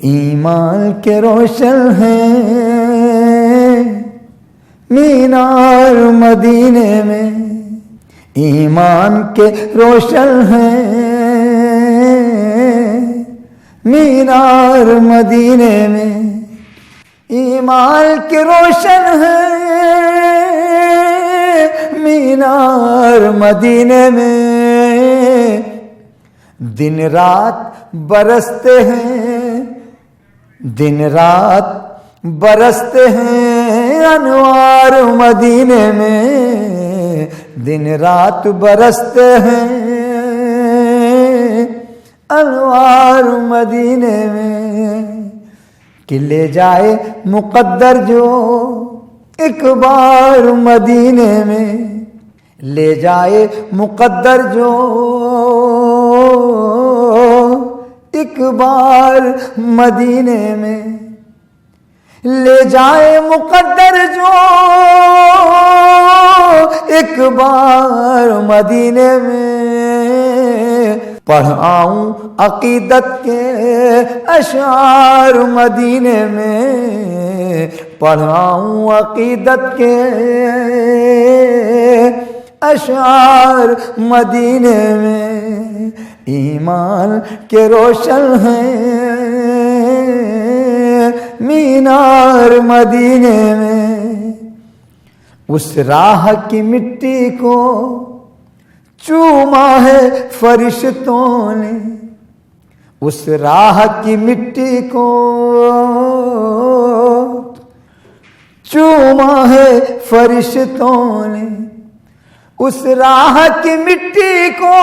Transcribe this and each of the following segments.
ایمان کے روشن ہیں مینار مدینے میں، ایمان کے روشن ہیں مینار مدینے میں، ایمان کے روشن ہیں مینار مدینے میں، دن رات برستے ہیں، دن رات برستے ہیں انوار مدینے میں، دن رات برستے ہیں انوار مدینے میں، کہ لے جائے مقدر جو ایک بار مدینے میں، لے جائے مقدر جو ایک بار مدینے میں، لے جائے مقدر جو ایک بار مدینے میں، پڑھاؤں عقیدت کے اشعار مدینے میں، پڑھاؤں عقیدت کے اشعار مدینے میں، ایمان کے روشن ہیں مینار مدینے میں، اس راہ کی مٹی کو چوما ہے فرشتوں نے، اس راہ کی مٹی کو چوما ہے فرشتوں نے، اس راہ کی مٹی کو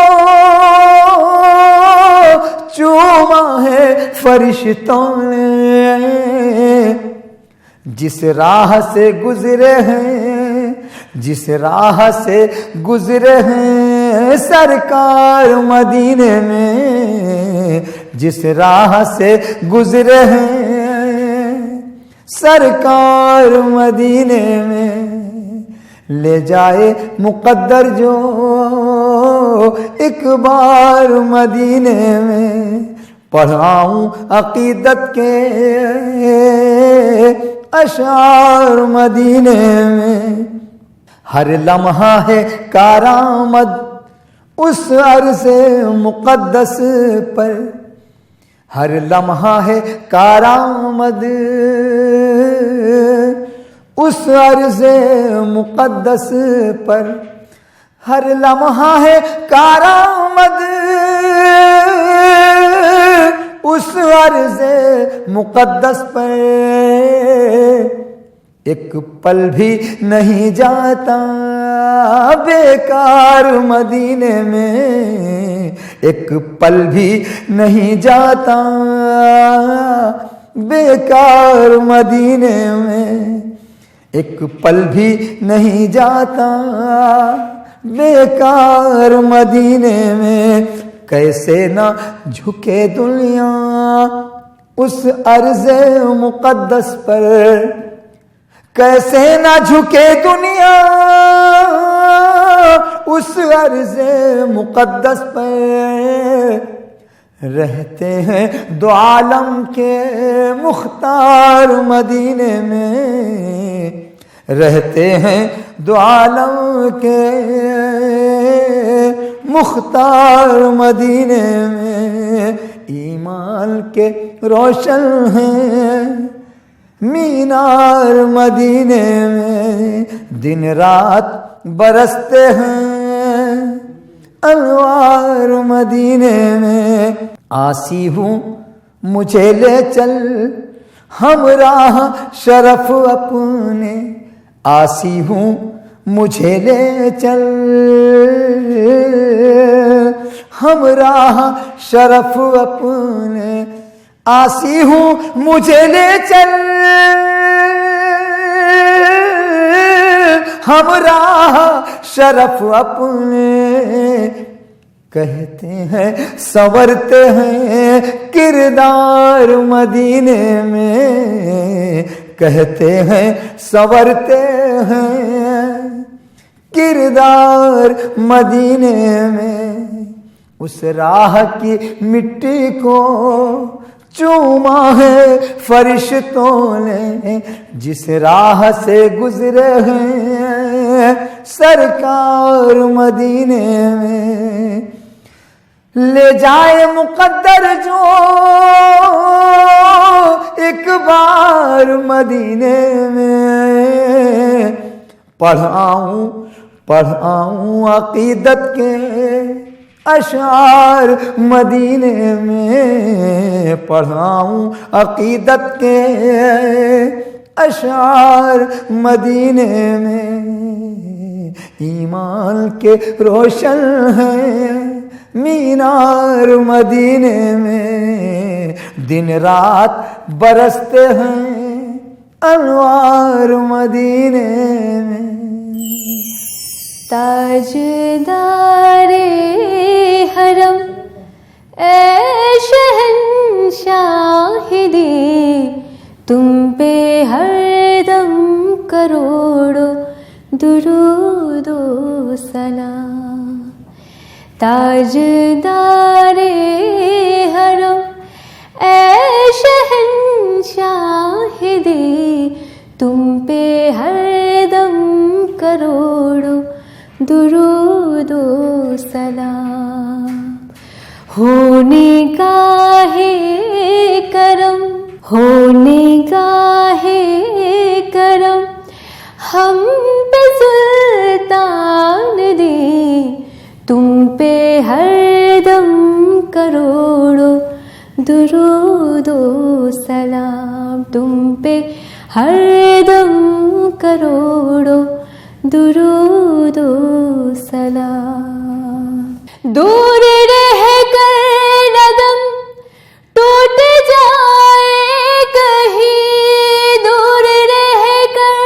چوما ہے فرشتوں نے، جس راہ سے گزرے ہیں، جس راہ سے گزرے ہیں سرکار مدینے میں، جس راہ سے گزرے ہیں سرکار مدینے میں، لے جائے مقدر جو ایک بار مدینے میں، پڑھاؤں عقیدت کے اشعار مدینے میں، ہر لمحہ ہے کارآمد اس عرض مقدس پر، ہر لمحہ ہے کارآمد اس عرض مقدس پر، ہر لمحہ ہے کارآمد اس عرض مقدس پر، ایک پل بھی نہیں جاتا بیکار مدینے میں، ایک پل بھی نہیں جاتا بیکار مدینے میں، ایک پل بھی نہیں جاتا بیکار مدینے میں، کیسے نہ جھکے دنیا اس عرض مقدس پر، کیسے نہ جھکے دنیا اس عرض مقدس پر، رہتے ہیں دو عالم کے مختار مدینے میں، رہتے ہیں دو عالم کے مختار مدینے میں، ایمان کے روشن ہیں مینار مدینے میں، دن رات برستے ہیں انوار مدینے میں، آسی ہوں مجھے لے چل ہمراہ شرف اپنے، آسی ہوں مجھے لے چل ہمراہ شرف اپنے، آسی ہوں مجھے لے چل ہمراہ شرف اپنے، کہتے ہیں سنورتے ہیں کردار مدینے میں، کہتے ہیں سنورتے ہیں کردار مدینے میں، اس راہ کی مٹی کو چوما ہے فرشتوں نے جس راہ سے گزرے ہیں سرکار مدینے میں، لے جائے مقدر جو ایک بار مدینے میں، پڑھاؤں عقیدت کے اشعار مدینے میں، پڑھاؤں عقیدت کے اشعار مدینے میں، ایمان کے روشن ہیں مینار مدینے میں، دن رات برستے ہیں انوار مدینے میں۔ تاجدار حرم اے شہنشاہ دی، تم پہ ہر دم کروڑوں درود و سلام۔ تاجدار حرم اے شہنشاہ دی، تم پہ ہر دم کروڑوں درود و سلام۔ ہونے گاہے کرم، ہونے گاہے کرم ہم پہ سلطان دی، تم پہ ہر دم کروڑوں درود و سلام، تم پہ ہر دم کروڑوں درود و سلام۔ دور رہ کر ندم ٹوٹ جائے کہیں، دور رہ کر،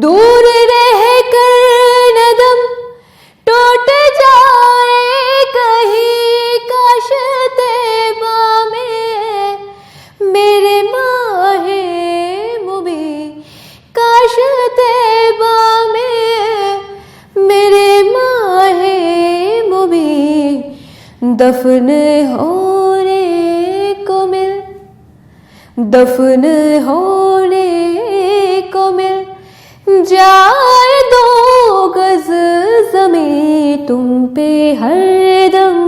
دور رہ کر ندم ٹوٹ جائے کہیں، کاش طیبہ میں میرے ماہ مبین، کاش طیبہ میں میرے ماہ مبین دفن ہونے کو مل، دفن ہونے کو مل جائے 2 گز زمین، تم پہ ہر دم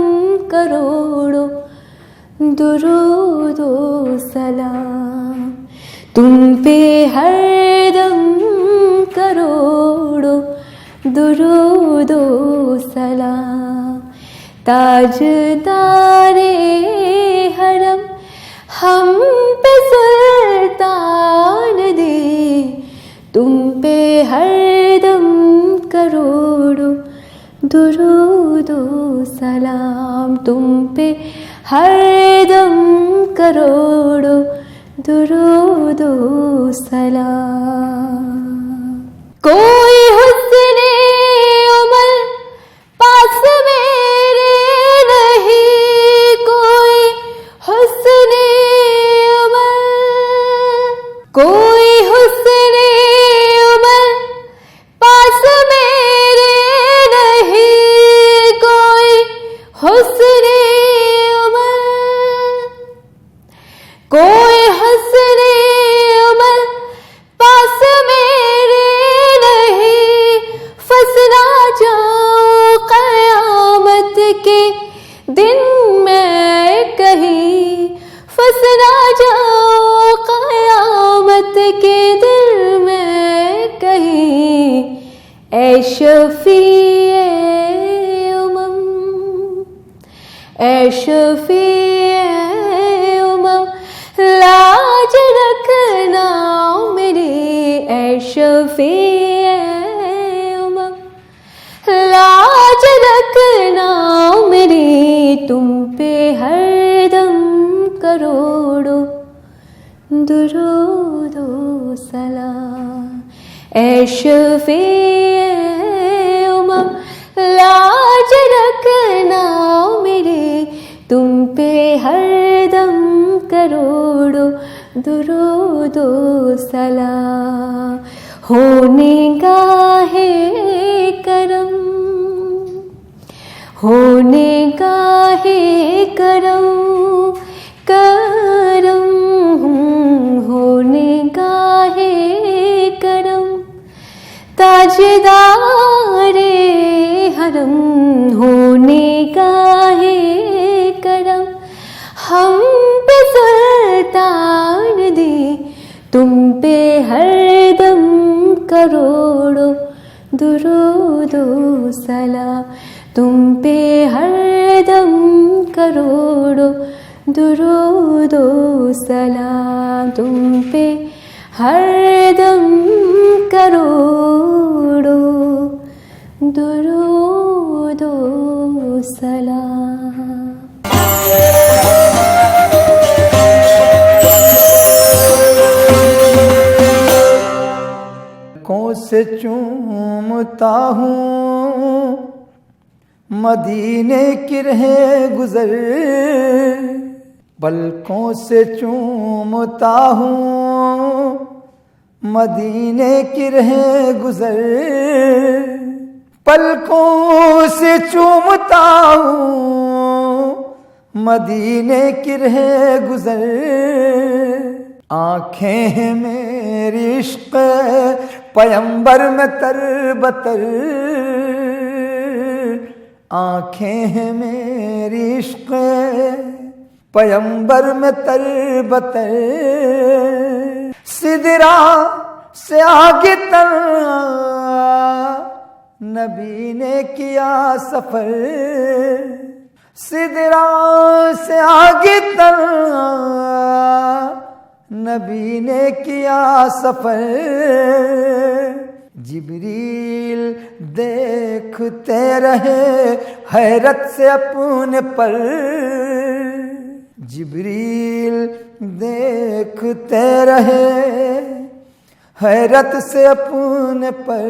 کروڑوں درود و سلام، تم پہ ہر دم کروڑوں درود و سلام۔ تاجدار حرم ہم پہ سلطان دی، تم پہ ہر دم کروڑوں درود و سلام، تم پہ ہر دم کروڑوں درود و سلام۔ کوئی حسن عمل پاس میرے نہیں، کوئی حسن عمل، کوئی حسن عمل پاس میرے نہیں، کوئی حسن عمل، کوئی حسن عمل پاس میرے نہیں، فسنا جاؤں قیامت کے دن میں کہیں، فسنا جاؤں قیامت کے دن میں کہیں، اے شفیع امم، اے شفیع امم لاج رکھنا میری، اے شفیع امم لاج رکھنا میری، تم پہ ہر دم کروڑوں درود و سلام، اے شفیع امم لاج رکھنا میری، تم پہ ہر دم کروڑوں درود و سلام۔ ہونے گاہے کرم، ہونے کا ہے کرم کرم، ہونے کا ہے کرم، تاجدار حرم ہونے کا ہے کرم، ہم پہ سلطان دے تم پہ ہر دم کروڑوں درود و سلام، تم پہ ہر دم کروڑوں درود و سلام، تم پہ ہر دم کروڑوں درود و سلام۔ پلکوں سے چومتا ہوں مدینے کی رہ گزر، پلکوں سے چومتا ہوں مدینے کی رہ گزر، پلکوں سے چومتا ہوں مدینے کی رہ گزر، آنکھیں ہیں میری عشق پیمبر میں تر بتر، آنکھیں ہیں میری عشق پیمبر میں تر بتر، سدرا سے آگے تر نبی نے کیا سفر، سدرا سے آگے تر نبی نے کیا سفر، جبریل دیکھتے رہے حیرت سے اپنے پر، جبریل دیکھتے رہے حیرت سے اپنے پر،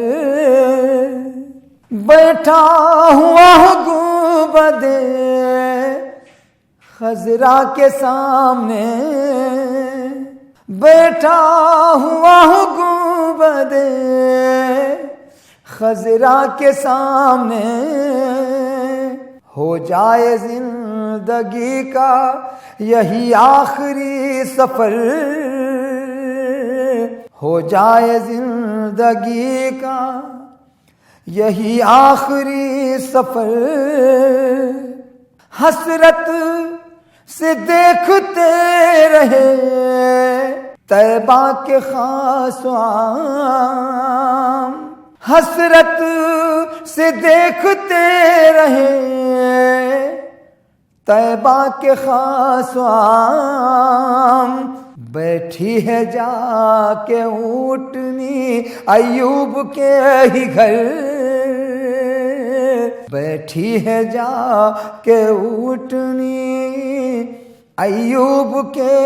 بیٹھا ہوا ہوں گنبد خضرا کے سامنے، بیٹھا ہوا ہوں گنبد خضرا کے سامنے، ہو جائے زندگی کا یہی آخری سفر، ہو جائے زندگی کا یہی آخری سفر، حسرت سے دیکھتے رہے طیبہ کے خاص عام، حسرت سے دیکھتے رہے طیبہ کے خاص عام، بیٹھی ہے جا کے اونٹنی ایوب کے ہی گھر، بیٹھی ہے جا کے اونٹنی ایوب کے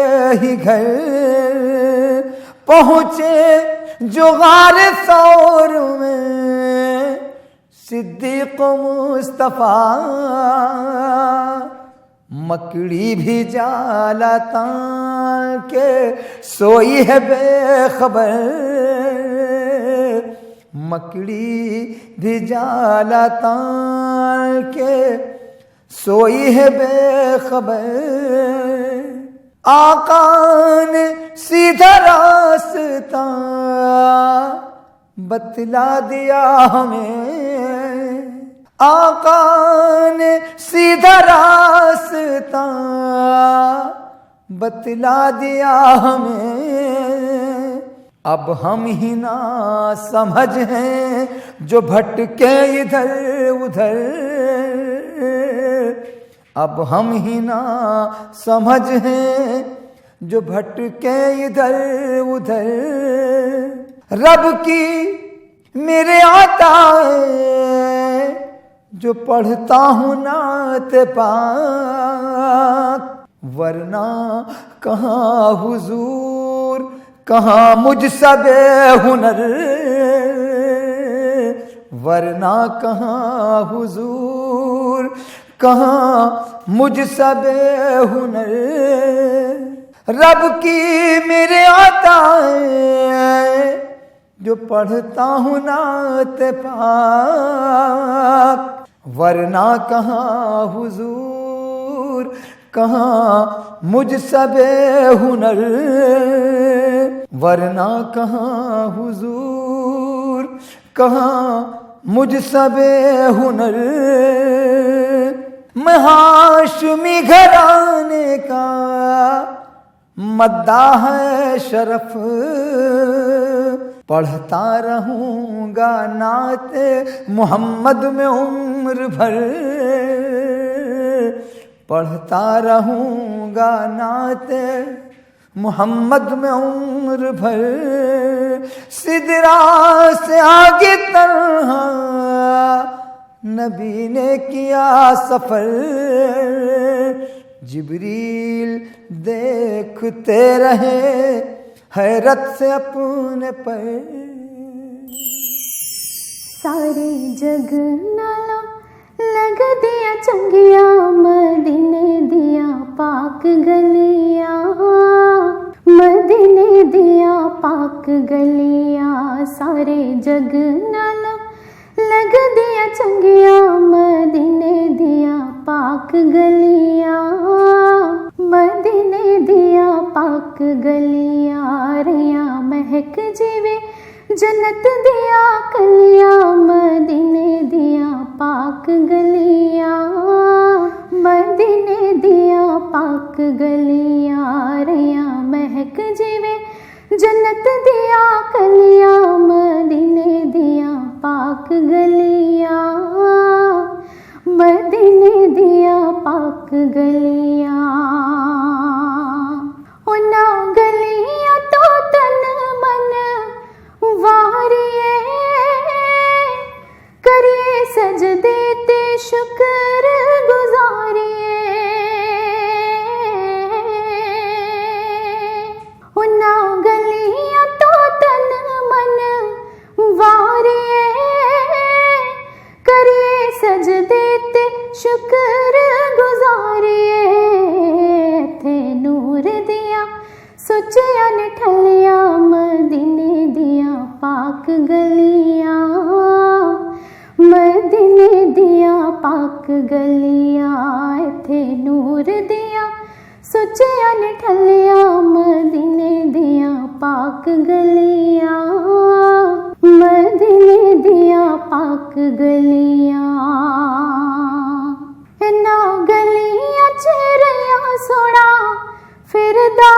ہی گھر، پہنچے جو غار ثور میں صدیق و مصطفیٰ، مکڑی بھی جالا تان کے سوئی ہے بے خبر، مکڑی بھی جالا تان کے سوئی ہے بے خبر، آقا نے سیدھا راستہ بتلا دیا ہمیں، آقا نے سیدھا راستہ بتلا دیا ہمیں، اب ہم ہی نہ سمجھ ہیں جو بھٹکے ادھر ادھر، اب ہم ہی نہ سمجھ ہیں جو بھٹکے ادھر ادھر، رب کی میرے عطا ہے جو پڑھتا ہوں نعت پاک، ورنہ کہاں حضور کہاں مجھ سا بے ہنر، ورنہ کہاں حضور کہاں مجھ سا بے ہنر، رب کی میرے عطا ہے جو پڑھتا ہوں نعت پاک، ورنہ کہاں حضور کہاں مجھ سب ہنر، ورنہ کہاں حضور کہاں مجھ سب ہنر، میں ہاشمی گھرانے کا مداح ہے شرف، پڑھتا رہوں گا نعت محمد میں عمر بھر، پڑھتا رہوں گا نعت محمد میں عمر بھر، سدرا سے آگے تنہا نبی نے کیا سفر، جبریل دیکھتے رہے حیرت سے اپنے پر، سارے جگ نالوں لگ دیا چنگیا، مدینے دیا پاک گلیاں، مدینے دیا پاک گلیاں، سارے جگ نالوں لگ دیا چنگیا، مدینے دیا پاک گلیاں، مدینے دیا پاک گلیاں، ریاں مہک جیوے جنت دیا کلیاں، مدینے دیا پاک گلیاں، مدینے دیا پاک گلیاں، ریاں مہک جیوے جنت دیا کلیاں، مدینے دیا پاک گلیاں، مدینے دیا پاک گلیاں، انہاں گلیاں تو تن من واریے، کریے سجدے تے شکر گزاریے، انہاں گلیاں تو تن من واریے، کریے سجدے تے شکر گزاریے، تھے نور دیا سچیاں نٹھلیاں، مدینے دیا پاک گلیاں، مدینے دیا پاک گلیاں، تھے نور دیا سچیاں نٹھلیاں، مدینے دیا پاک گلیاں، مدینے دیا پاک گلیاں، انہاں گلیاں چہریاں سونا پھردا،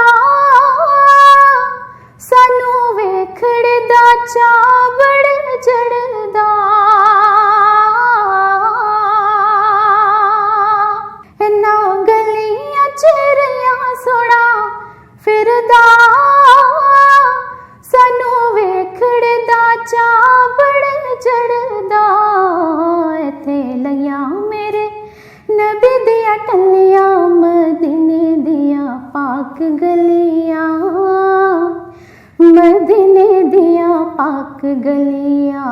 سانو ویکھڑ دا چاوڑ چڑھدا، انہاں گلیاں چہریاں سونا پھردا، سانو ویکھڑ دا چاوڑ چڑھدا، ایتھے لیاں میرے نبی دیا ٹلیاں، مدینے دیا پاک گلیاں، مدینے دیا پاک گلیاں،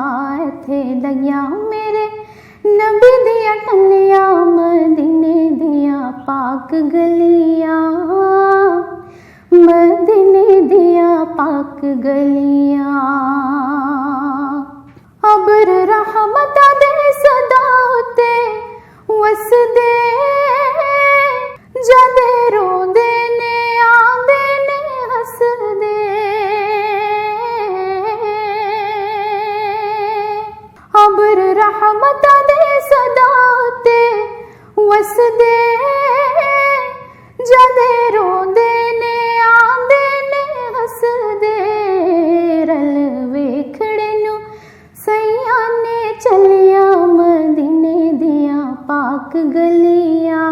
تھے لیاں میرے نبی دیا ٹلیاں، مدینے دیا پاک گلیاں، مدینے دیا پاک گلیاں، ابر رحمت دے صدا تے وس دے، جدے روندے نے آندے نے ہس دے، ابر رحمت دے صدا تے وس دے، جدے روندے نے آندے نے ہس دے، رل ویکھڑے نو سیاں نے چلیاں، مدینے دیا پاک گلیاں،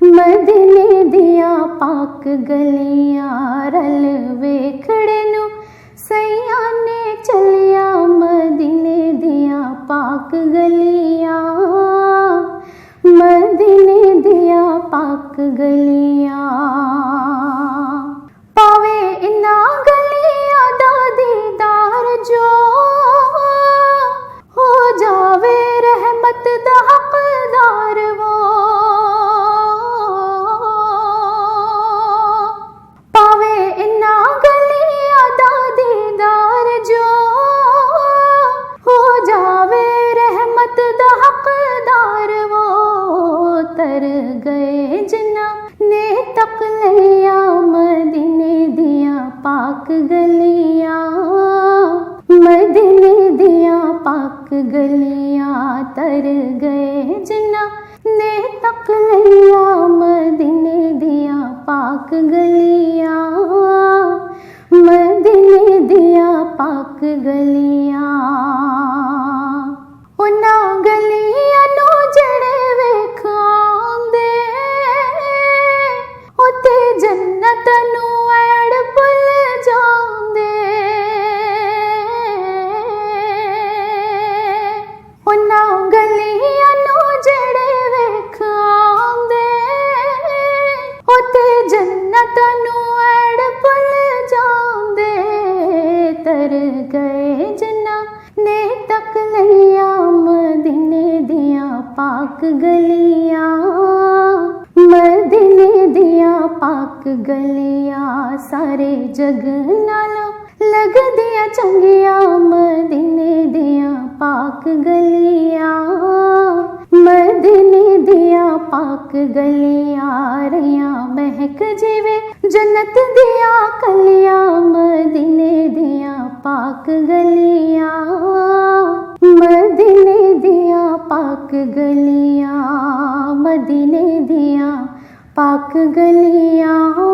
مدینے دیا پاک گلیاں، رل ویکھڑے نو سیاں نے چلیاں، مدینے دیا پاک گلیاں، مدینے دیا پاک گلیاں، پاوے انہاں گلیاں دا دیدار جو ہو جاوے رحمت دا حقدار وہ، پاوے انہاں گلیاں دا دیدار جو ہو جاوے رحمت دا تر گئے جنہ نے تک لیا مدینے دیا پاک گلیاں مدینے دیا پاک گلیاں انہاں گلیاں نو جڑے ویکھاندے اوتے جنت نو ایڑ بھل جاندے انہاں گلیاں نو جڑے ویکھاندے اوتے جنت نو ایڑ بھل جاندے تر گئے جنہ نے تک لیا مدینے دیا پاک گلیاں مدینے دیا پاک گلیاں سارے جگ نالوں لگ دیا چنگیاں مدینے دیا پاک گلیاں مدینے دیا پاک گلیاں ریاں مہک جیوے جنت دیا کلیاں مدینے دیا پاک گلیاں مدینے دیا پاک گلیاں مدینے دیا پاک گلیاں